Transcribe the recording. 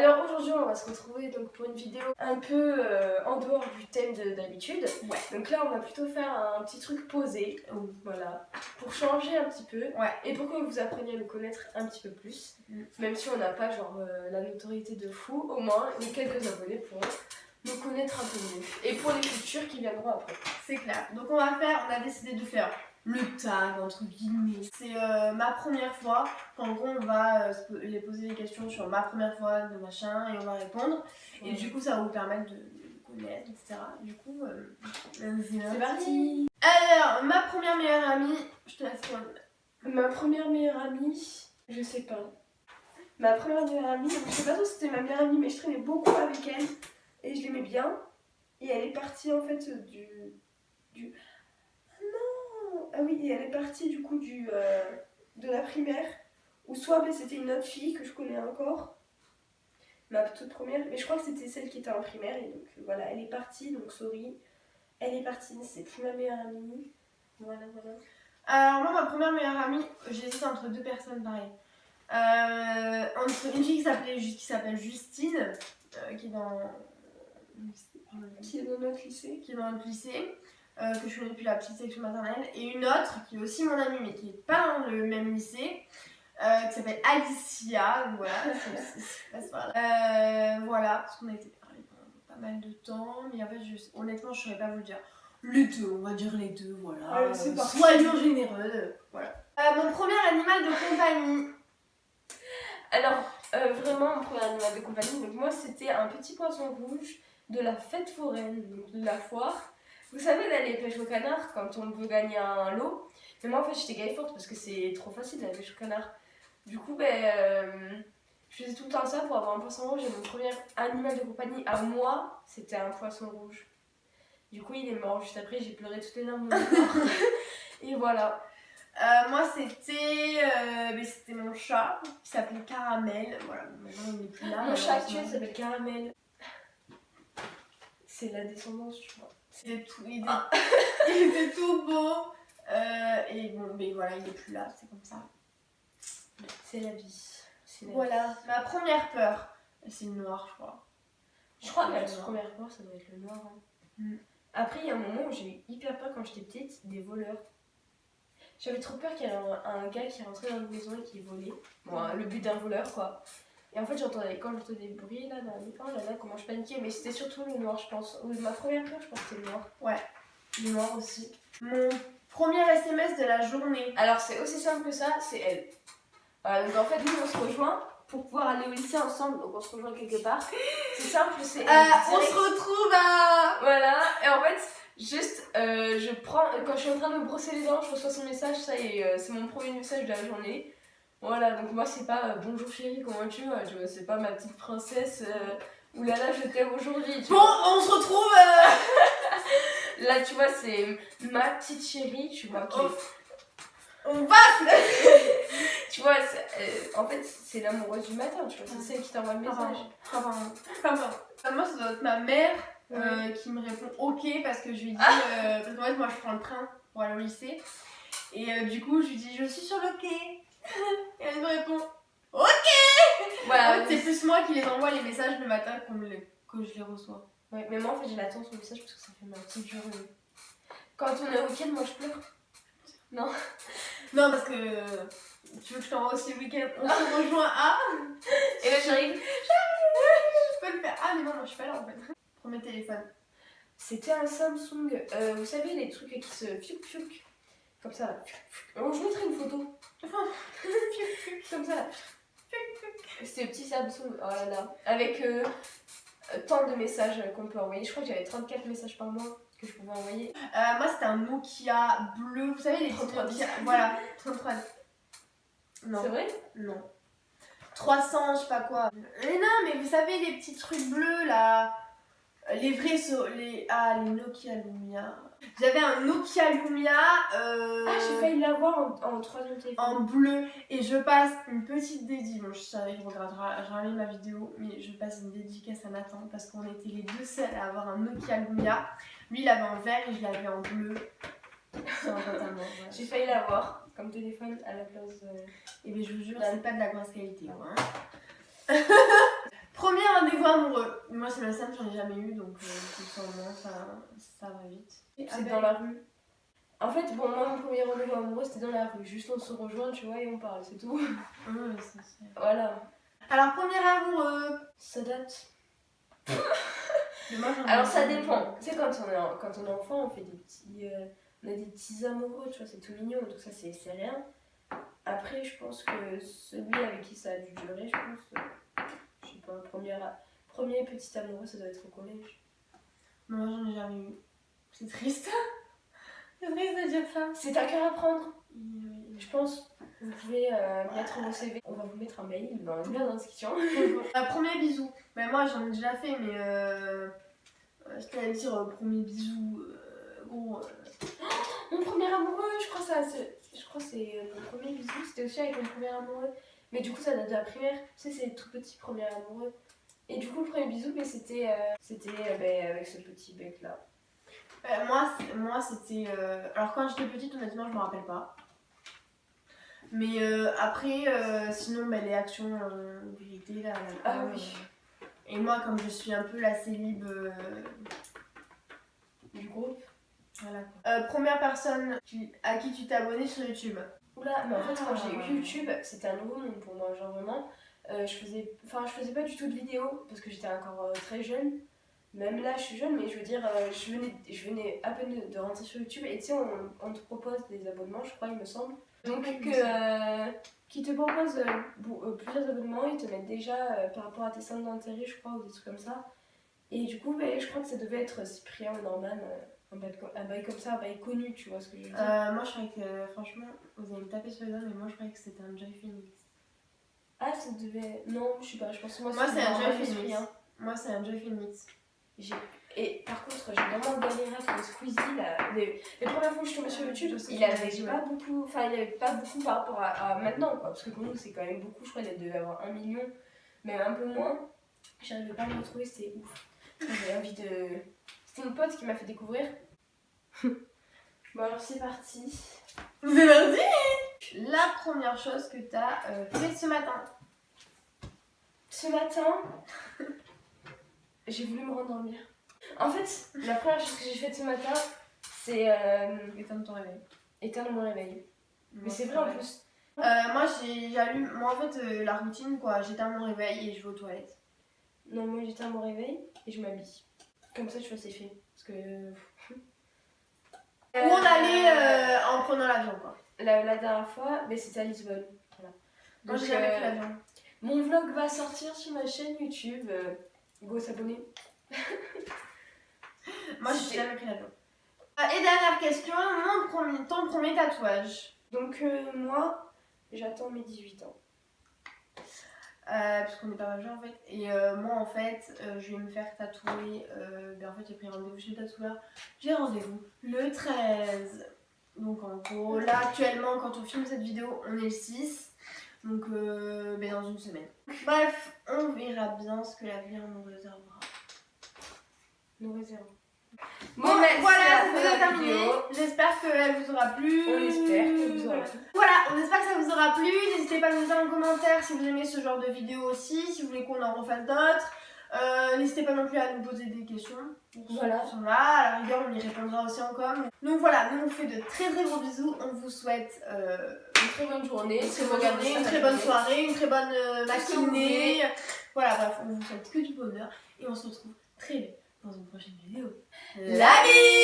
Alors aujourd'hui on va se retrouver donc pour une vidéo un peu en dehors du thème d'habitude. Ouais. Donc là on va plutôt faire un petit truc posé, voilà, pour changer un petit peu. Ouais. Et pour que vous appreniez à nous connaître un petit peu plus. Même si on n'a pas genre la notoriété de fou, au moins les quelques abonnés pourront nous connaître un peu mieux. Et pour les futurs qui viendront après. C'est clair. Donc on a décidé de faire le tag entre guillemets. C'est ma première fois. En gros on va les poser des questions sur ma première fois de machin et on va répondre. Et du coup ça va vous permettre de connaître, etc. Du coup c'est parti. Alors ma première meilleure amie, je te laisse prendre. Ma première meilleure amie, je sais pas. Ma première meilleure amie, je sais pas trop si c'était ma meilleure amie mais je traînais beaucoup avec elle et je l'aimais bien. Et elle est partie en fait du... Ah oui, et elle est partie du coup de la primaire, ou soit ben, c'était une autre fille que je connais encore, ma toute première, mais je crois que c'était celle qui était en primaire, et donc voilà, elle est partie, donc sorry, elle est partie, c'est plus ma meilleure amie, voilà. Alors moi ma première meilleure amie, j'hésite entre deux personnes pareil. Entre une fille qui s'appelle Justine, qui est dans notre lycée, que je connais depuis la petite section maternelle, et une autre qui est aussi mon amie mais qui n'est pas dans le même lycée, qui s'appelle Alicia. Donc voilà, voilà, parce qu'on a été parlé pendant pas mal de temps, mais en fait honnêtement je ne saurais pas vous le dire. Les deux, on va dire les deux, voilà. Soyons généreux, voilà. Mon premier animal de compagnie. Alors, vraiment, mon premier animal de compagnie, donc moi c'était un petit poisson rouge de la fête foraine, donc de la foire. Vous savez, là, les pêches au canard, quand on veut gagner un lot. Mais moi, en fait, j'étais gaille forte parce que c'est trop facile, la pêche au canard. Du coup, je faisais tout le temps ça pour avoir un poisson rouge. Et mon premier animal de compagnie à moi, c'était un poisson rouge. Du coup, il est mort juste après, j'ai pleuré toutes les larmes de mon corps. Et voilà. Moi, c'était mon chat qui s'appelle Caramel. Voilà, maintenant il n'est plus là. Mon chat actuel s'appelle Caramel. C'est la descendance, tu vois. Il était tout beau. Et bon, mais voilà, il est plus là, c'est comme ça. C'est la vie. Voilà, ma première peur, c'est le noir, je crois. Je crois que la première peur, ça doit être le noir. Hein. Après, il y a un moment où j'ai eu hyper peur quand j'étais petite, des voleurs. J'avais trop peur qu'il y ait un gars qui rentrait dans une maison et qui volait. Bon, le but d'un voleur, quoi. Et en fait, quand j'entendais des bruits là, oh là là, comment je paniquais. Mais c'était surtout le noir, je pense. Ma première peur, je pense que c'était le noir. Ouais. Le noir aussi. Mon premier SMS de la journée. Alors, c'est aussi simple que ça, c'est elle. Donc en fait, nous, on se rejoint pour pouvoir aller au lycée ensemble. Donc on se rejoint quelque part. C'est simple, c'est elle. On se retrouve à... Voilà. Et en fait, juste, quand je suis en train de me brosser les dents, je reçois son message, ça y est, c'est mon premier message de la journée. Voilà, donc moi c'est pas bonjour chérie, comment tu vas, tu vois, c'est pas ma petite princesse, oulala je t'aime aujourd'hui. Bon, on se retrouve Là tu vois, c'est ma petite chérie, tu vois, on va tu vois, en fait c'est l'amoureuse du matin, tu vois, c'est celle qui t'envoie le message. Moi ça doit être ma mère qui me répond ok parce que je lui dis, parce qu'en fait moi je prends le train pour aller au lycée. Et du coup je lui dis je suis sur le quai. Et elle me répond ok. Voilà, en fait, c'est plus moi qui les envoie les messages le matin que je les reçois. Ouais, mais moi en fait j'ai l'attente sur le message parce que ça fait ma petite journée. Quand on est au week-end, moi je pleure. Non. Non, parce que tu veux que je t'envoie aussi le week-end. On se rejoint à. Et là j'arrive. Je peux le faire. Ah mais non, moi je suis pas là en fait. Premier téléphone. C'était un Samsung. Vous savez les trucs qui se fiouc comme ça là. Je vous montrerai une photo. Comme ça là. C'était le petit Samsung. Oh là là. Avec tant de messages qu'on peut envoyer. Je crois que j'avais 34 messages par mois que je pouvais envoyer. Moi c'était un Nokia bleu. Vous savez les 33 Nokia. Voilà, 33. Non. C'est vrai? Non. 300, je sais pas quoi. Mais non, mais vous savez les petits trucs bleus là. Les vrais les Nokia Lumia. J'avais un Nokia Lumia. J'ai failli l'avoir en troisième téléphone. En bleu. Et je passe une petite dédicace. Bon, je savais qu'il regardera jamais ma vidéo, mais je passe une dédicace à Nathan parce qu'on était les deux seuls à avoir un Nokia Lumia. Lui, il l'avait en vert et je l'avais en bleu. C'est un pote à moi. Voilà. J'ai failli l'avoir comme téléphone à la place. Et bien, je vous jure, c'est pas de la grosse qualité. Hein. Premier amoureux. Moi, c'est ma scène, j'en ai jamais eu, donc comme ça, au moins, ça va vite. C'est dans la rue. En fait, bon, moi, mon premier rendez-vous amoureux, c'était dans la rue. Juste, on se rejoint, tu vois, et on parle, c'est tout. Ouais, c'est... Voilà. Alors, premier amoureux. Ça date. Mais moi, j'en ai Alors, ça eu. dépend. Tu sais, quand on est enfant, on fait des petits... on a des petits amoureux, tu vois, c'est tout mignon, donc ça, c'est rien. Après, je pense que celui avec qui ça a dû durer, je pense... je sais pas, premier petit amoureux, ça doit être au collège. Moi, j'en ai jamais eu. C'est triste. C'est triste de dire ça. C'est à cœur à prendre. Oui. Je pense, vous pouvez mettre vos CV. On va vous mettre un mail dans la barre d'inscription. Premier bisou. Mais moi, j'en ai déjà fait, mais je t'allais dire premier bisou. Gros. Mon premier amoureux, je crois que c'est mon premier bisou, c'était aussi avec mon premier amoureux. Mais du coup, ça date de la primaire. Tu sais, c'est le tout petit premier amoureux. Et du coup, le premier bisou, mais c'était avec ce petit bec là. Moi c'était. Alors, quand j'étais petite, honnêtement, je me rappelle pas. Mais après, sinon, les actions vérité, là. Ah oui. Et moi, comme je suis un peu la célib Du groupe. Voilà. Première personne à qui tu t'es abonné sur YouTube. Oula, mais en fait, quand j'ai eu YouTube, c'était un nouveau monde pour moi. Genre vraiment, je faisais pas du tout de vidéos parce que j'étais encore très jeune. Même là, je suis jeune, mais je veux dire, je venais à peine de rentrer sur YouTube. Et tu sais, on te propose des abonnements, je crois, il me semble. Donc, qui te propose plusieurs abonnements, ils te mettent déjà par rapport à tes centres d'intérêt, je crois, ou des trucs comme ça. Et du coup, je crois que ça devait être Cyprien ou Norman, un bail comme ça, un bail connu, tu vois ce que je veux dire. Moi, je croyais que, franchement, vous allez me taper sur les doigts, mais moi, je croyais que c'était un Joy Phoenix. Ah, ça devait. Non, je sais pas, je pense que moi c'est un Joy Phoenix. Cyprien. Moi, c'est un Joy Phoenix. Et par contre, j'ai vraiment galéré avec le Squeezie là. Les premières fois que je suis tombée sur YouTube, il avait pas beaucoup, par rapport à maintenant quoi. Parce que pour nous, c'est quand même beaucoup, je crois qu'il devait avoir 1 million, mais un peu moins. J'arrivais pas à le retrouver, c'était ouf. J'avais envie de. C'était une pote qui m'a fait découvrir. Bon, alors c'est parti. C'est parti. La première chose que t'as fait ce matin. Ce matin, j'ai voulu me rendormir. En fait, la première chose que j'ai faite ce matin, c'est Éteindre ton réveil. éteindre mon réveil. Mais c'est vrai en plus. Moi, j'allume. Moi, en fait, la routine, quoi. J'éteins mon réveil et je vais aux toilettes. Non, moi j'éteins mon réveil et je m'habille. Comme ça, tu vois, c'est fait. Parce que. Où on allait en prenant l'avion, quoi. La dernière fois, c'était à Lisbonne. Voilà. Moi, j'ai jamais pris l'avion. Mon vlog va sortir sur ma chaîne YouTube. Go s'abonner. Moi, j'ai jamais pris l'avion. Et dernière question, ton premier tatouage. Donc, moi, j'attends mes 18 ans. Parce qu'on n'est pas majeur en fait. Et moi, en fait, je vais me faire tatouer. En fait, j'ai pris rendez-vous chez le tatoueur. J'ai rendez-vous le 13. Donc, en gros, là, actuellement, quand on filme cette vidéo, on est le 6. Donc, dans une semaine. Bref, on verra bien ce que l'avenir nous réservera. Nous réservons. Bon, voilà, c'est terminé. J'espère qu'elle vous aura plu. On espère que vous aura plu. Voilà, on espère que ça vous aura plu. N'hésitez pas à nous dire en commentaire si vous aimez ce genre de vidéo aussi, si vous voulez qu'on en refasse d'autres. N'hésitez pas non plus à nous poser des questions. Voilà. Ils sont là, à la rigueur, on y répondra aussi en com. Donc voilà, nous on vous fait de très très gros bisous. On vous souhaite une très bonne journée, une très bonne soirée, une très bonne matinée. Voilà, bref, on vous souhaite que du bonheur et on se retrouve très vite dans une prochaine vidéo. La vie!